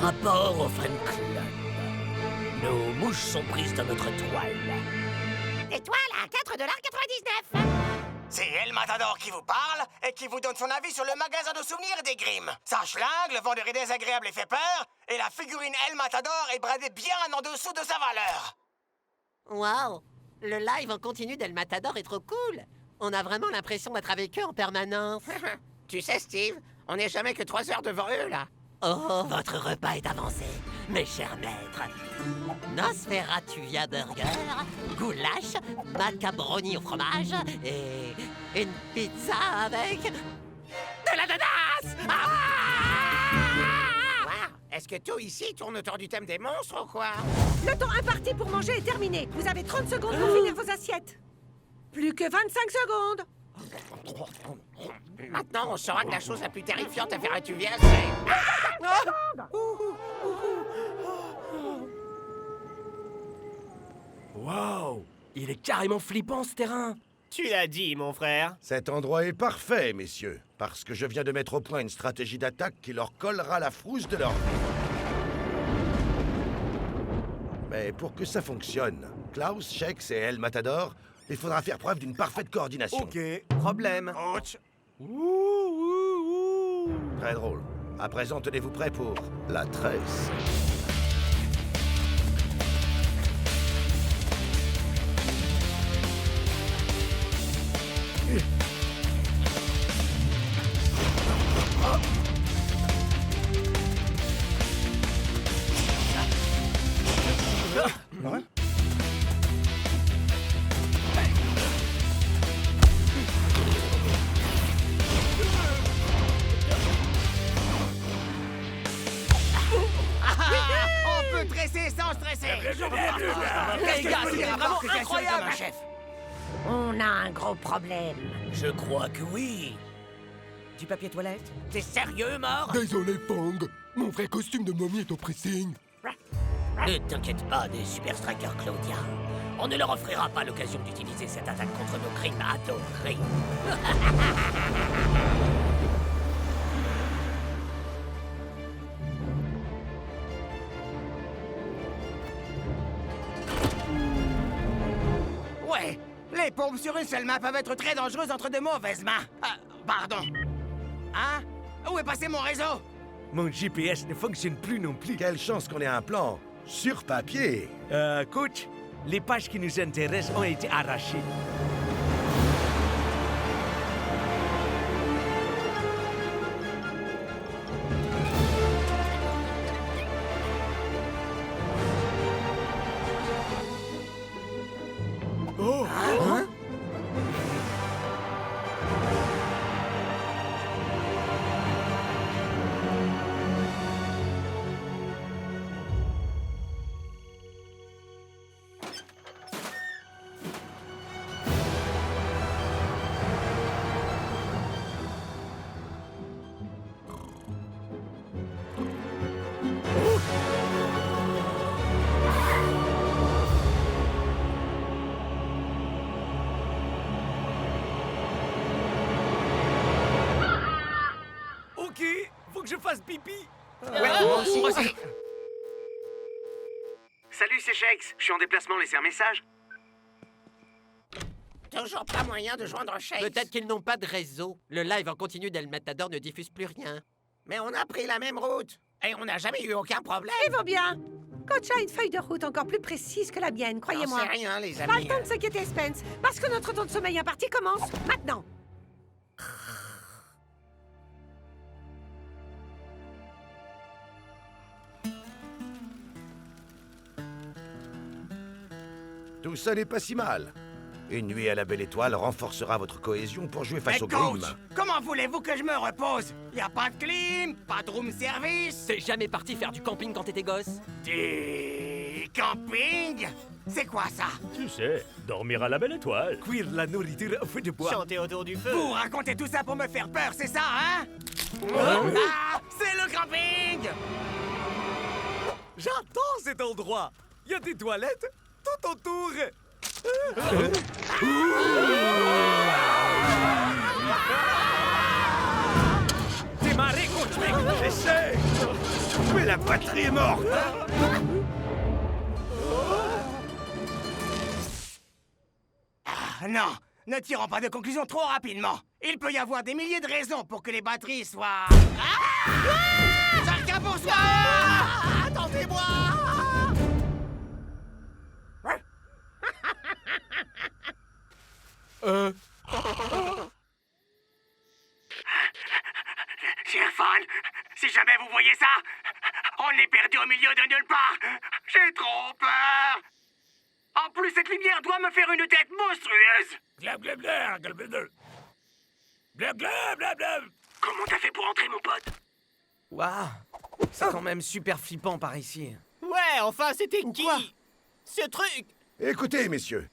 Rapport au fan club. Nos mouches sont prises dans notre toile. Des toiles à 4,99 $. C'est El Matador qui vous parle et qui vous donne son avis sur le magasin de souvenirs des Grimm. Sa schlingue, le vendeur est désagréable et fait peur, et la figurine El Matador est bradée bien en dessous de sa valeur. Waouh! Le live en continu d'El Matador est trop cool! On a vraiment l'impression d'être avec eux en permanence. Tu sais, Steve, on n'est jamais que 3 heures devant eux, là. Oh, votre repas est avancé, mes chers maîtres. Nosferatu via burger, goulash, macabroni au fromage et une pizza avec de l'ananas! Wow. Est-ce que tout ici tourne autour du thème des monstres ou quoi? Le temps imparti pour manger est terminé. Vous avez 30 secondes pour finir vos assiettes. Plus que 25 secondes. Maintenant, on saura que la chose la plus terrifiante à faire à Tuvia, c'est... Wow! Il est carrément flippant, ce terrain! Tu l'as dit, mon frère. Cet endroit est parfait, messieurs, parce que je viens de mettre au point une stratégie d'attaque qui leur collera la frousse de leur vie. Mais pour que ça fonctionne, Klaus, Shex et El Matador, il faudra faire preuve d'une parfaite coordination. Ok, problème. Très drôle. À présent, tenez-vous prêts pour la tresse. On peut tresser sans stresser. Les gars, c'est vraiment incroyable! Chef. On a un gros problème. Je crois que oui. Du papier toilette? T'es sérieux, mort? Désolé, Fong. Mon vrai costume de momie est au pressing. Ne t'inquiète pas des Super Strikers, Claudia. On ne leur offrira pas l'occasion d'utiliser cette attaque contre nos crimes adorés. Ouais, les pompes sur une seule main peuvent être très dangereuses entre de mauvaises mains. Pardon. Hein? Où est passé mon réseau? Mon GPS ne fonctionne plus non plus. Quelle chance qu'on ait un plan sur papier. Coach, les pages qui nous intéressent ont été arrachées. Oh! Hein? Ok, faut que je fasse pipi. Moi aussi. Salut, c'est Shakes. Je suis en déplacement, laissez un message. Toujours pas moyen de joindre Shakes. Peut-être qu'ils n'ont pas de réseau. Le live en continu d'El Matador ne diffuse plus rien. Mais on a pris la même route. Et on n'a jamais eu aucun problème. Ils vont bien. Coach a une feuille de route encore plus précise que la mienne, croyez-moi. J'en sais rien, les Pas amis. le temps de s'inquiéter, Spence, parce que notre temps de sommeil imparti commence maintenant. Tout ça n'est pas si mal. Une nuit à la Belle Étoile renforcera votre cohésion pour jouer face Mais au coach, Grim. comment voulez-vous que je me repose? Y a pas de clim, pas de room service. T'es jamais parti faire du camping quand t'étais gosse? Du camping? C'est quoi ça? Tu sais, dormir à la Belle Étoile. Cuire la nourriture au feu de bois. Chanter autour du feu. Vous racontez tout ça pour me faire peur, c'est ça, hein? Ah, c'est le camping! J'adore cet endroit. Il y a des toilettes tout autour. Démarrez, coach mec. J'essaie. Mais la batterie est morte. Ah, non, ne tirons pas de conclusions trop rapidement. Il peut y avoir des milliers de raisons pour que les batteries soient... Chacun pour soi! Attendez-moi! Cher fan, si jamais vous voyez ça, on est perdu au milieu de nulle part. J'ai trop peur. En plus, cette lumière doit me faire une tête monstrueuse. Glab, glab, glab, glab, glab. Glab, glab, glab, glab. Comment t'as fait pour entrer, mon pote? Waouh, c'est quand même super flippant par ici. Ouais, enfin, c'était qui? Ce truc? Écoutez, messieurs,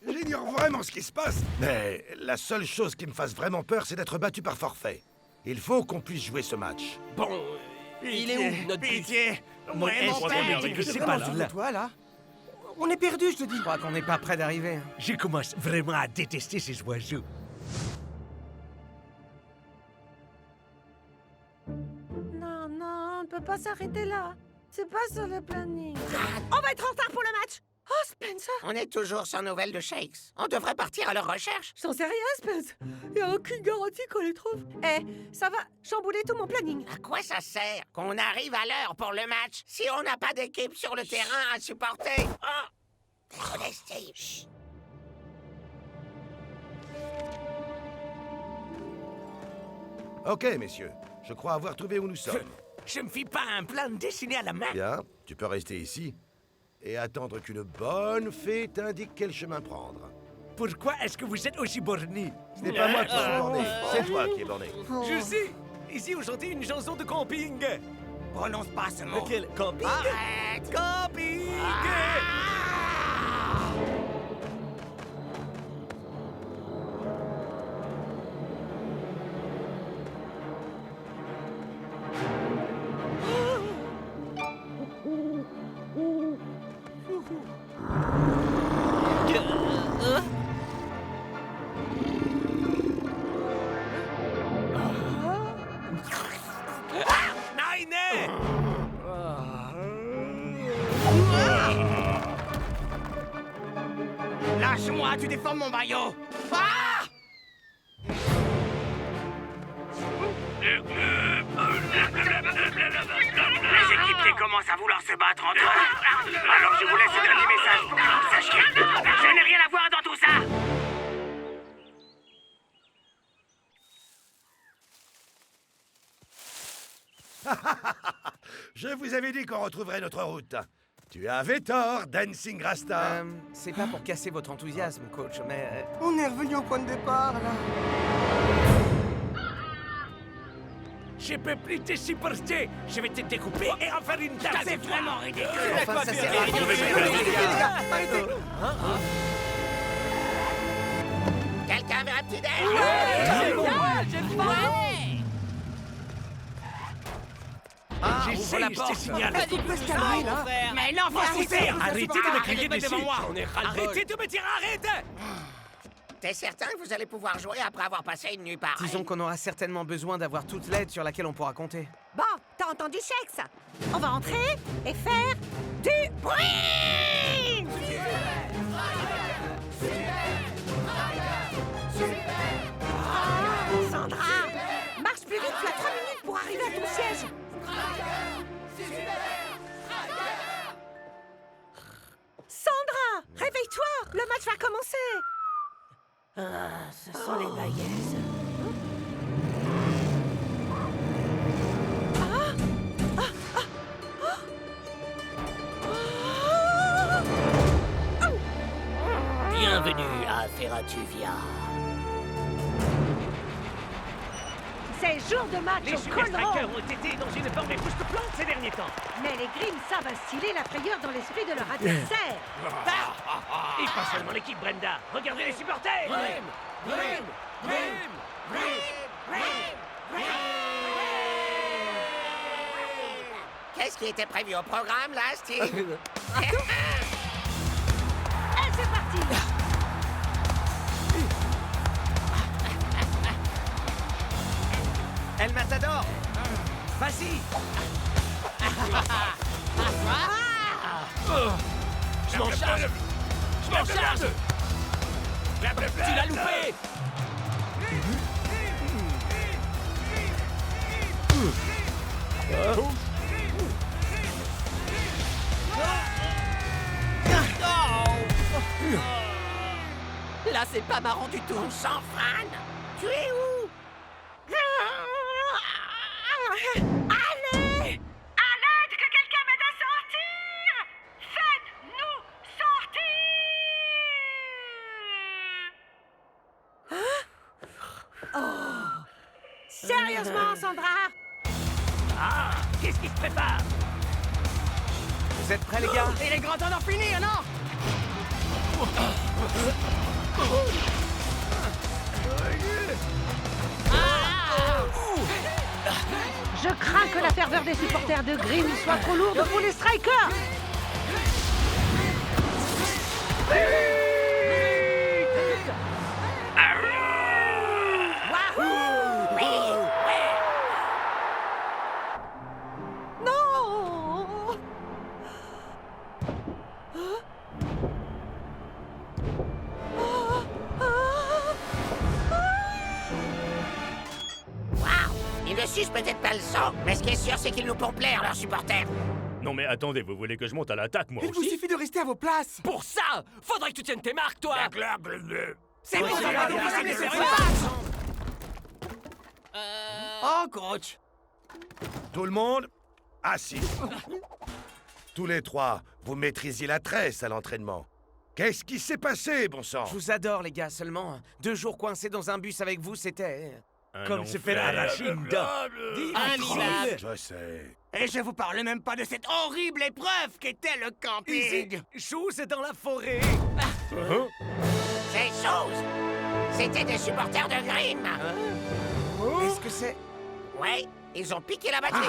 j'ignore vraiment ce qui se passe, mais la seule chose qui me fasse vraiment peur, c'est d'être battu par forfait. Il faut qu'on puisse jouer ce match. Bon, il est où, notre but? Pitié! Mon Vraiment je sais pas là. Toi, là? On est perdu, je te dis. Je crois qu'on n'est pas près d'arriver. Je commence vraiment à détester ces oiseaux. Non, non, on ne peut pas s'arrêter là. C'est pas sur le planning. On va être en retard pour le match. Oh, Spencer! On est toujours sans nouvelles de Shakes. On devrait partir à leur recherche. J'en sais rien, Spence. Y a aucune garantie qu'on les trouve. Eh, ça va chambouler tout mon planning. À quoi ça sert qu'on arrive à l'heure pour le match si on n'a pas d'équipe sur le terrain à supporter? Oh. Désolé, Steve. Chut. Ok, messieurs, je crois avoir trouvé où nous sommes. Je me fie pas à un plan dessiné à la main. Bien, tu peux rester ici et attendre qu'une bonne fée t'indique quel chemin prendre. Pourquoi est-ce que vous êtes aussi borné? Ce n'est pas moi qui suis borné, c'est toi qui es borné. Je sais. Ici, on chantait une chanson de camping. Prononce pas ce mot. Lequel? Camping? Arrête! Camping! Naine! Lâche-moi, tu déformes mon maillot! Ah! Les équipiers commencent à vouloir se battre entre eux. Alors je vous laisse ce dernier message pour que vous sachiez. Je n'ai rien à voir dans tout ça. Je vous avais dit qu'on retrouverait notre route. Tu avais tort, Dancing Rasta. C'est pas pour casser votre enthousiasme, coach, mais... On est revenu au point de départ, là. Je peux plus te supporter. Je vais te découper et en faire une tarte. C'est vraiment ridicule. Enfin, ça sert à rien. Quelqu'un veut un petit déj? J'essaie, je te signale. Mais l'enfant, c'est... Arrêtez de me crier dessus. devant moi. On est ras-le-bol. Arrêtez de me dire arrête. T'es certain que vous allez pouvoir jouer après avoir passé une nuit pareille? Disons qu'on aura certainement besoin d'avoir toute l'aide sur laquelle on pourra compter. Bon, t'as entendu Shakes? On va entrer et faire du bruit! Sandra, marche plus vite, tu as 3 minutes pour arriver à ton siège. Sandra, réveille-toi, le match va commencer. Ce sont les baguettes. Bienvenue à Ferrari. iras-tu-viens. C'est jour de match Les au Super Colleron. Strikers ont été dans une forme époustouflante ces derniers temps. Mais les Grimm savent instiller la frayeur dans l'esprit de leur adversaire. Et pas seulement l'équipe, Brenda. Regardez les supporters. Qu'est-ce qui était prévu au programme, là, Steve? Et c'est parti. El Matador. Vas-y. Je m'en charge. Je m'en charge. Tu l'as loupé. Là, c'est pas marrant du tout. On s'en fan. Tu es où? Allez! À l'aide, que quelqu'un m'aide à sortir! Faites-nous sortir! Sérieusement, Sandra? Ah, qu'est-ce qui se prépare? Vous êtes prêts, les gars? Il est grand temps d'en finir, non? Je crains que la ferveur des supporters de Grimm soit trop lourde pour les Strikers. Non! Waouh! Ils ne sucent peut-être pas le sang, mais ce qui est sûr, c'est qu'ils nous font plaire, leurs supporters. Non mais attendez, vous voulez que je monte à l'attaque, moi Il vous aussi? suffit de rester à vos places. Pour ça, faudrait que tu tiennes tes marques, toi. C'est bon, ça va, donc vous allez laisser Oh, coach. Tout le monde, assis. Tous les trois, vous maîtrisiez la tresse à l'entraînement. Qu'est-ce qui s'est passé, bon sang? Je vous adore, les gars, seulement 2 jours coincés dans un bus avec vous, c'était... Comme se fait arracher une dent. Je sais. Et je vous parle même pas de cette horrible épreuve qu'était le camping. Chose dans la forêt. Ces choses, c'était des supporters de Grimm. Est-ce que c'est... Ouais, ils ont piqué la batterie.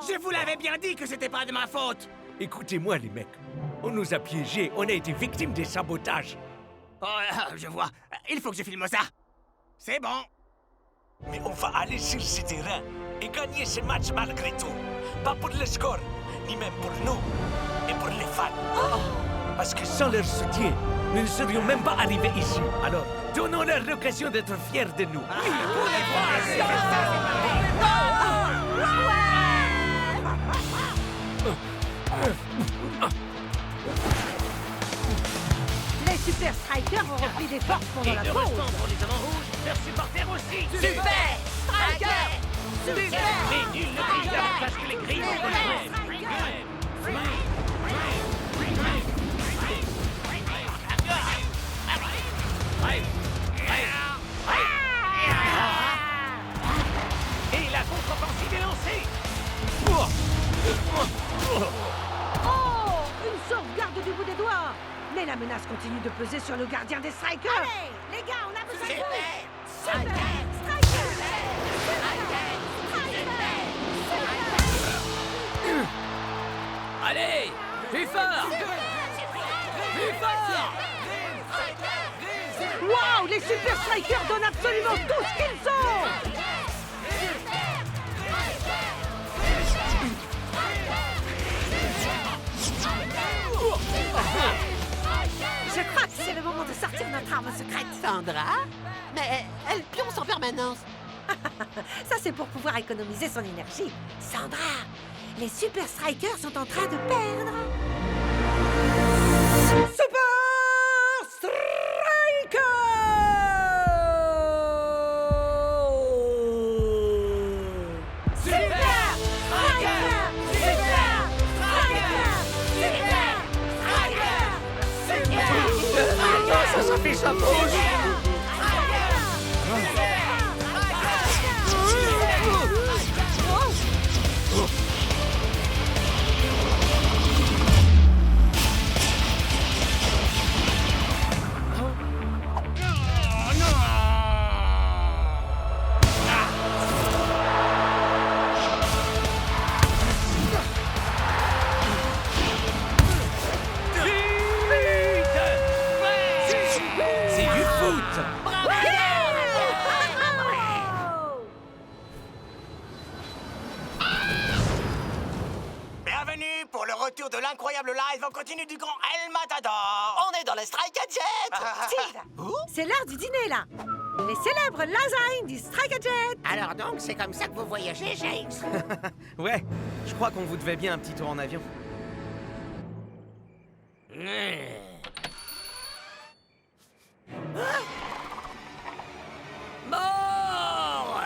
Je vous l'avais bien dit que c'était pas de ma faute. Écoutez-moi, les mecs. On nous a piégés, on a été victimes des sabotages. Oh, je vois. Il faut que je filme ça. C'est bon. Mais on va aller sur ce terrain et gagner ce match malgré tout. Pas pour le score, ni même pour nous, mais pour les fans. Parce que sans leur soutien, nous ne serions même pas arrivés ici. Alors, donnons-leur l'occasion d'être fiers de nous. Les Super Strikers ont repris des forces pendant la pause. Pour les hommes rouges, leurs supporters aussi. Super Striker! Mais nul ne brille davantage que les Grimm. Et la contre-offensive est lancée. Oh! Une sauvegarde du bout des doigts. Mais la menace continue de peser sur le gardien des Strikers. Allez, les gars, on a besoin de vous. Super Allez, plus fort. Plus fort. Waouh! Les Super Strikers donnent absolument tout ce qu'ils ont. Je crois que c'est le moment de sortir notre arme secrète. Sandra? Mais elle pionce en permanence. Ça, c'est pour pouvoir économiser son énergie. Sandra, les Super Strikers sont en train de perdre. Super Ça s'affiche à gauche. route. Bienvenue pour le retour de l'incroyable live en continu du grand El Matador. On est dans les Strike Jet. Steve, c'est l'heure du dîner, là. Les célèbres lasagnes du Strike Jet. Alors donc, c'est comme ça que vous voyagez, Shakes? Ouais, je crois qu'on vous devait bien un petit tour en avion. Mort!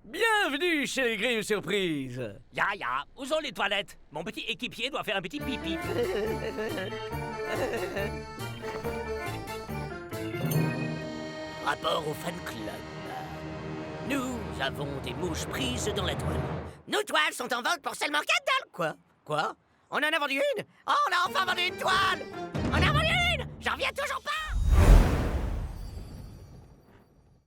Bienvenue chez les Grilles Surprises. Ya, où sont les toilettes? Mon petit équipier doit faire un petit pipi. Rapport au fan club. Nous avons des mouches prises dans la toile. Nos toiles sont en vente pour seulement $4. Quoi? On en a vendu une? Oh, on a enfin vendu une toile! On a vendu une! J'en reviens toujours pas!